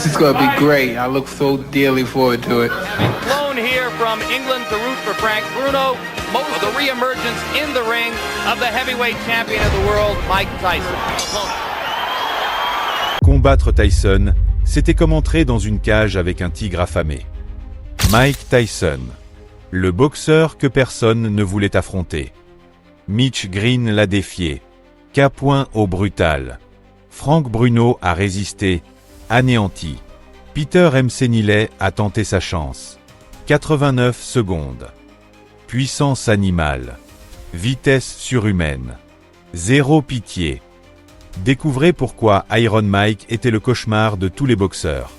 is going to be great. I look so dearly forward to it. Flown here from England to root for Frank Bruno. Most of the re-emergence in the ring of the heavyweight champion of the world, Mike Tyson. Combattre Tyson, c'était comme entrer dans une cage avec un tigre affamé. Mike Tyson, le boxeur que personne ne voulait affronter. Mitch Green l'a défié. K. au brutal. Frank Bruno a résisté, anéanti. Peter Msenile a tenté sa chance. 89 secondes. Puissance animale. Vitesse surhumaine. Zéro pitié. Découvrez pourquoi Iron Mike était le cauchemar de tous les boxeurs.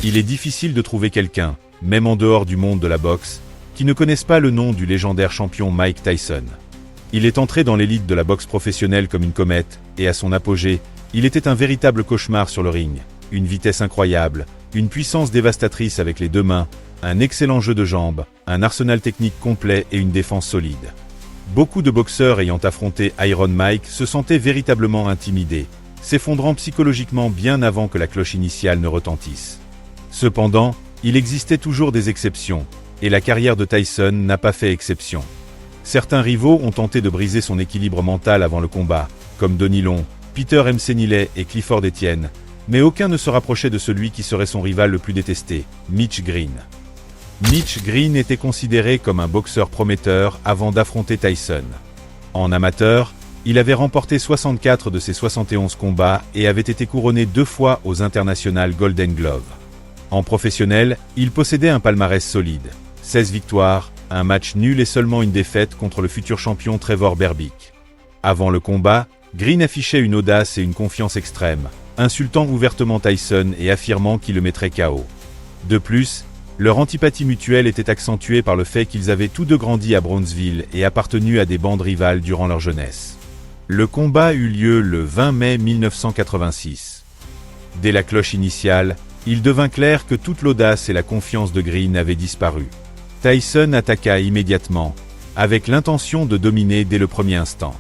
Il est difficile de trouver quelqu'un, même en dehors du monde de la boxe, qui ne connaisse pas le nom du légendaire champion Mike Tyson. Il est entré dans l'élite de la boxe professionnelle comme une comète, et à son apogée, il était un véritable cauchemar sur le ring. Une vitesse incroyable, une puissance dévastatrice avec les deux mains, un excellent jeu de jambes, un arsenal technique complet et une défense solide. Beaucoup de boxeurs ayant affronté Iron Mike se sentaient véritablement intimidés, s'effondrant psychologiquement bien avant que la cloche initiale ne retentisse. Cependant, il existait toujours des exceptions, et la carrière de Tyson n'a pas fait exception. Certains rivaux ont tenté de briser son équilibre mental avant le combat, comme Donnie Long, Peter Msenile et Clifford Etienne, mais aucun ne se rapprochait de celui qui serait son rival le plus détesté, Mitch Green. Mitch Green était considéré comme un boxeur prometteur avant d'affronter Tyson. En amateur, il avait remporté 64 de ses 71 combats et avait été couronné 2 fois aux International Golden Glove. En professionnel, il possédait un palmarès solide, 16 victoires, un match nul et seulement une défaite contre le futur champion Trevor Berbick. Avant le combat, Green affichait une audace et une confiance extrême, insultant ouvertement Tyson et affirmant qu'il le mettrait KO. De plus, leur antipathie mutuelle était accentuée par le fait qu'ils avaient tous deux grandi à Brownsville et appartenu à des bandes rivales durant leur jeunesse. Le combat eut lieu le 20 mai 1986. Dès la cloche initiale, il devint clair que toute l'audace et la confiance de Green avaient disparu. Tyson attaqua immédiatement, avec l'intention de dominer dès le premier instant.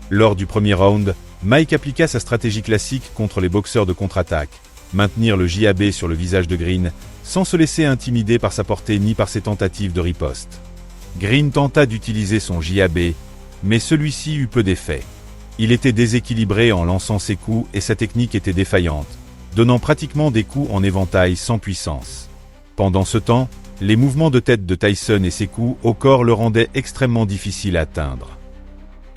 Lors du premier round, Mike appliqua sa stratégie classique contre les boxeurs de contre-attaque, maintenir le JAB sur le visage de Green, sans se laisser intimider par sa portée ni par ses tentatives de riposte. Green tenta d'utiliser son JAB, mais celui-ci eut peu d'effet. Il était déséquilibré en lançant ses coups et sa technique était défaillante, donnant pratiquement des coups en éventail sans puissance. Pendant ce temps, les mouvements de tête de Tyson et ses coups au corps le rendaient extrêmement difficile à atteindre.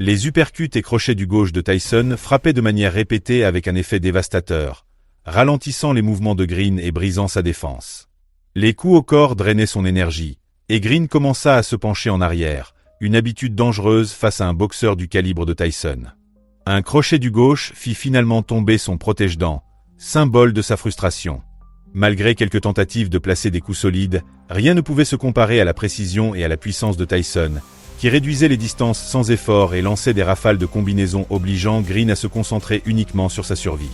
Les uppercuts et crochets du gauche de Tyson frappaient de manière répétée avec un effet dévastateur, ralentissant les mouvements de Green et brisant sa défense. Les coups au corps drainaient son énergie, et Green commença à se pencher en arrière, une habitude dangereuse face à un boxeur du calibre de Tyson. Un crochet du gauche fit finalement tomber son protège-dents, symbole de sa frustration. Malgré quelques tentatives de placer des coups solides, rien ne pouvait se comparer à la précision et à la puissance de Tyson, qui réduisait les distances sans effort et lançait des rafales de combinaisons obligeant Green à se concentrer uniquement sur sa survie.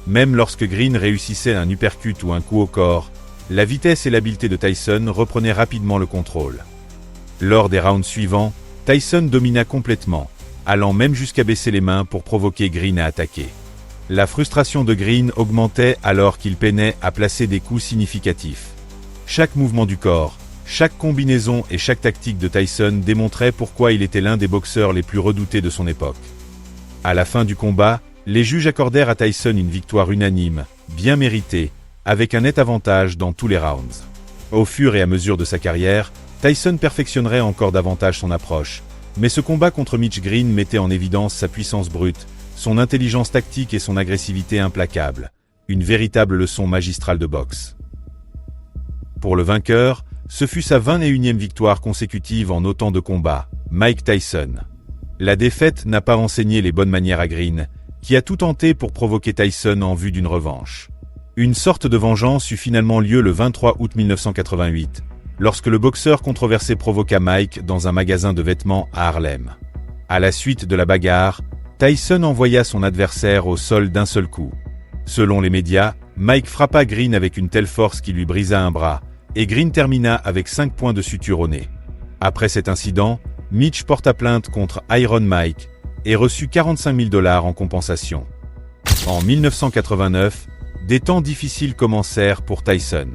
Même lorsque Green réussissait un uppercut ou un coup au corps, la vitesse et l'habileté de Tyson reprenaient rapidement le contrôle. Lors des rounds suivants, Tyson domina complètement, allant même jusqu'à baisser les mains pour provoquer Green à attaquer. La frustration de Green augmentait alors qu'il peinait à placer des coups significatifs. Chaque mouvement du corps, chaque combinaison et chaque tactique de Tyson démontrait pourquoi il était l'un des boxeurs les plus redoutés de son époque. À la fin du combat, les juges accordèrent à Tyson une victoire unanime, bien méritée, avec un net avantage dans tous les rounds. Au fur et à mesure de sa carrière, Tyson perfectionnerait encore davantage son approche, mais ce combat contre Mitch Green mettait en évidence sa puissance brute, son intelligence tactique et son agressivité implacable, une véritable leçon magistrale de boxe. Pour le vainqueur, ce fut sa 21e victoire consécutive en autant de combats, Mike Tyson. La défaite n'a pas enseigné les bonnes manières à Green, qui a tout tenté pour provoquer Tyson en vue d'une revanche. Une sorte de vengeance eut finalement lieu le 23 août 1988, lorsque le boxeur controversé provoqua Mike dans un magasin de vêtements à Harlem. À la suite de la bagarre, Tyson envoya son adversaire au sol d'un seul coup. Selon les médias, Mike frappa Green avec une telle force qu'il lui brisa un bras, et Green termina avec 5 points de suture au nez. Après cet incident, Mitch porta plainte contre Iron Mike et reçut $45 000 en compensation. En 1989, des temps difficiles commencèrent pour Tyson.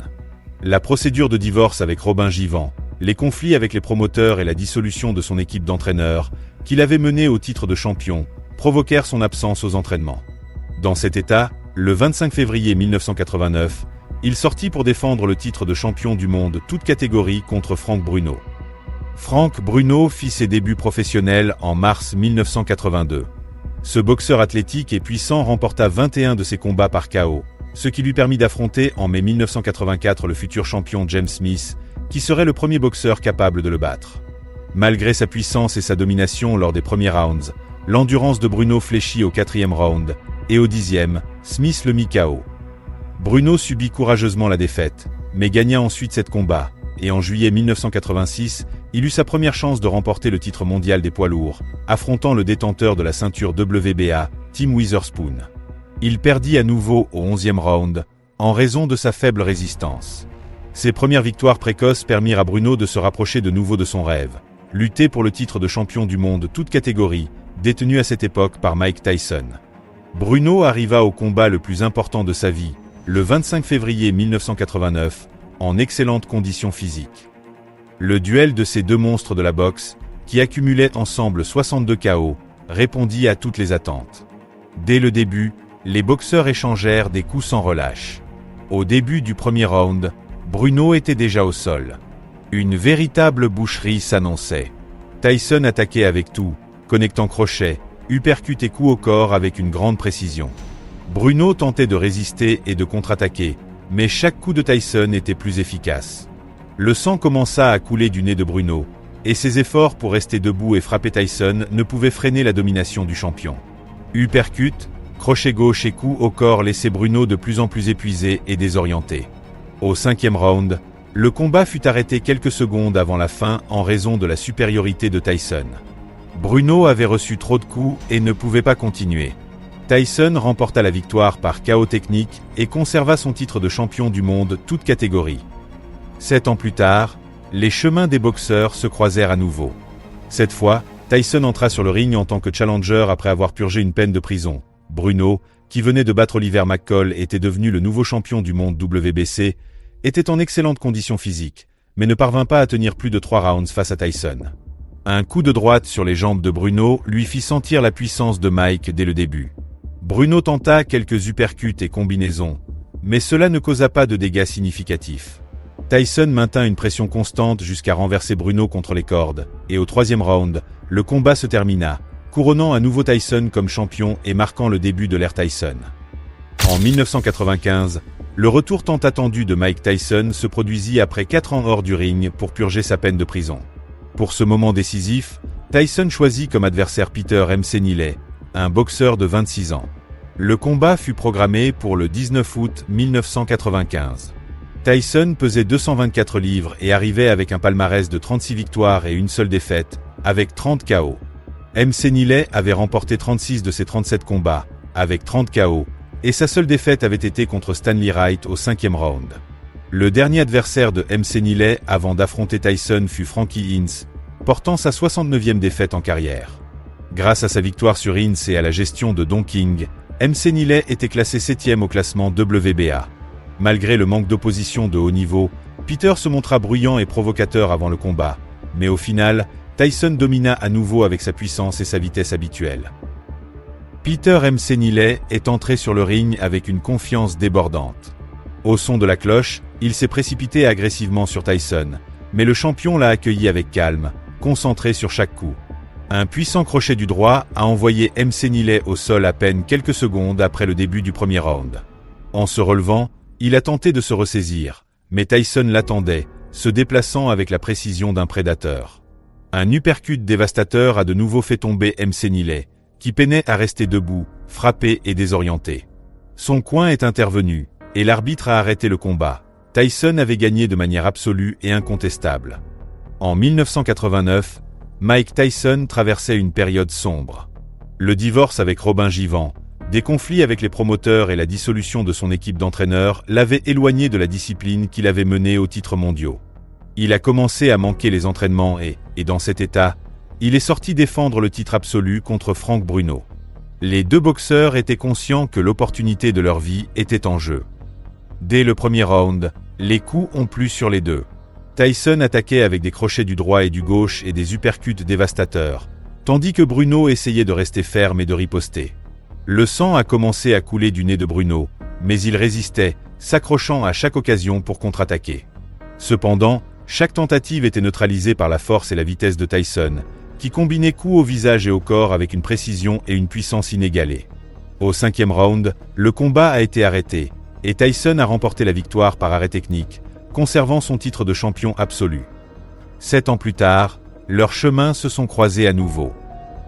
La procédure de divorce avec Robin Givens, les conflits avec les promoteurs et la dissolution de son équipe d'entraîneurs, qu'il avait menée au titre de champion, provoquèrent son absence aux entraînements. Dans cet état, le 25 février 1989, il sortit pour défendre le titre de champion du monde toute catégorie contre Frank Bruno. Frank Bruno fit ses débuts professionnels en mars 1982. Ce boxeur athlétique et puissant remporta 21 de ses combats par KO, ce qui lui permit d'affronter en mai 1984 le futur champion James Smith, qui serait le premier boxeur capable de le battre. Malgré sa puissance et sa domination lors des premiers rounds, l'endurance de Bruno fléchit au 4e round, et au 10e, Smith le mit KO. Bruno subit courageusement la défaite, mais gagna ensuite 7 combats, et en juillet 1986, il eut sa première chance de remporter le titre mondial des poids lourds, affrontant le détenteur de la ceinture WBA, Tim Witherspoon. Il perdit à nouveau au 11e round, en raison de sa faible résistance. Ses premières victoires précoces permirent à Bruno de se rapprocher de nouveau de son rêve, lutter pour le titre de champion du monde toute catégorie, détenu à cette époque par Mike Tyson. Bruno arriva au combat le plus important de sa vie, le 25 février 1989, en excellentes conditions physiques. Le duel de ces deux monstres de la boxe, qui accumulaient ensemble 62 KO, répondit à toutes les attentes. Dès le début, les boxeurs échangèrent des coups sans relâche. Au début du premier round, Bruno était déjà au sol. Une véritable boucherie s'annonçait. Tyson attaquait avec tout, connectant crochets, uppercuts et coups au corps avec une grande précision. Bruno tentait de résister et de contre-attaquer, mais chaque coup de Tyson était plus efficace. Le sang commença à couler du nez de Bruno, et ses efforts pour rester debout et frapper Tyson ne pouvaient freiner la domination du champion. Uppercut, crochet gauche et coups au corps laissaient Bruno de plus en plus épuisé et désorienté. Au 5e round, le combat fut arrêté quelques secondes avant la fin en raison de la supériorité de Tyson. Bruno avait reçu trop de coups et ne pouvait pas continuer. Tyson remporta la victoire par KO technique et conserva son titre de champion du monde toute catégorie. 7 ans plus tard, les chemins des boxeurs se croisèrent à nouveau. Cette fois, Tyson entra sur le ring en tant que challenger après avoir purgé une peine de prison. Bruno, qui venait de battre Oliver McCall et était devenu le nouveau champion du monde WBC, était en excellente condition physique, mais ne parvint pas à tenir plus de 3 rounds face à Tyson. Un coup de droite sur les jambes de Bruno lui fit sentir la puissance de Mike dès le début. Bruno tenta quelques uppercuts et combinaisons, mais cela ne causa pas de dégâts significatifs. Tyson maintint une pression constante jusqu'à renverser Bruno contre les cordes, et au 3e round, le combat se termina, couronnant à nouveau Tyson comme champion et marquant le début de l'ère Tyson. En 1995, le retour tant attendu de Mike Tyson se produisit après 4 ans hors du ring pour purger sa peine de prison. Pour ce moment décisif, Tyson choisit comme adversaire Peter McNeeley, un boxeur de 26 ans. Le combat fut programmé pour le 19 août 1995. Tyson pesait 224 livres et arrivait avec un palmarès de 36 victoires et une seule défaite, avec 30 KO. McNeeley avait remporté 36 de ses 37 combats, avec 30 KO, et sa seule défaite avait été contre Stanley Wright au 5e round. Le dernier adversaire de McNeeley avant d'affronter Tyson fut Frankie Ince, portant sa 69e défaite en carrière. Grâce à sa victoire sur Ince et à la gestion de Don King, McNeeley était classé 7e au classement WBA. Malgré le manque d'opposition de haut niveau, Peter se montra bruyant et provocateur avant le combat, mais au final, Tyson domina à nouveau avec sa puissance et sa vitesse habituelle. Peter McNeeley est entré sur le ring avec une confiance débordante. Au son de la cloche, il s'est précipité agressivement sur Tyson, mais le champion l'a accueilli avec calme, concentré sur chaque coup. Un puissant crochet du droit a envoyé McNeeley au sol à peine quelques secondes après le début du premier round. En se relevant, il a tenté de se ressaisir, mais Tyson l'attendait, se déplaçant avec la précision d'un prédateur. Un uppercut dévastateur a de nouveau fait tomber McNeeley, qui peinait à rester debout, frappé et désorienté. Son coin est intervenu, et l'arbitre a arrêté le combat. Tyson avait gagné de manière absolue et incontestable. En 1989, Mike Tyson traversait une période sombre. Le divorce avec Robin Givens, des conflits avec les promoteurs et la dissolution de son équipe d'entraîneurs l'avaient éloigné de la discipline qu'il avait menée aux titres mondiaux. Il a commencé à manquer les entraînements et dans cet état, il est sorti défendre le titre absolu contre Frank Bruno. Les deux boxeurs étaient conscients que l'opportunité de leur vie était en jeu. Dès le premier round, les coups ont plu sur les deux. Tyson attaquait avec des crochets du droit et du gauche et des uppercuts dévastateurs, tandis que Bruno essayait de rester ferme et de riposter. Le sang a commencé à couler du nez de Bruno, mais il résistait, s'accrochant à chaque occasion pour contre-attaquer. Cependant, chaque tentative était neutralisée par la force et la vitesse de Tyson, qui combinait coups au visage et au corps avec une précision et une puissance inégalées. Au 5e round, le combat a été arrêté, et Tyson a remporté la victoire par arrêt technique, conservant son titre de champion absolu. 7 ans plus tard, leurs chemins se sont croisés à nouveau.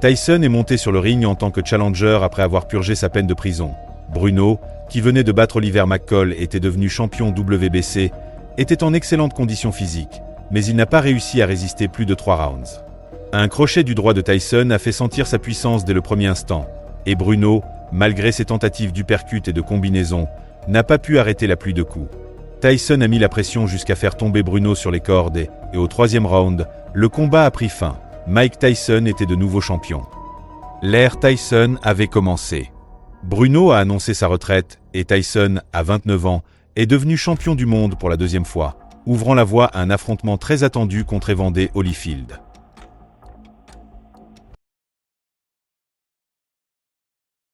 Tyson est monté sur le ring en tant que challenger après avoir purgé sa peine de prison. Bruno, qui venait de battre Oliver McCall et était devenu champion WBC, était en excellente condition physique, mais il n'a pas réussi à résister plus de 3 rounds. Un crochet du droit de Tyson a fait sentir sa puissance dès le premier instant, et Bruno, malgré ses tentatives d'uppercut et de combinaison, n'a pas pu arrêter la pluie de coups. Tyson a mis la pression jusqu'à faire tomber Bruno sur les cordes et au 3e round, le combat a pris fin. Mike Tyson était de nouveau champion. L'ère Tyson avait commencé. Bruno a annoncé sa retraite et Tyson, à 29 ans, est devenu champion du monde pour la 2e fois, ouvrant la voie à un affrontement très attendu contre Evander Holyfield.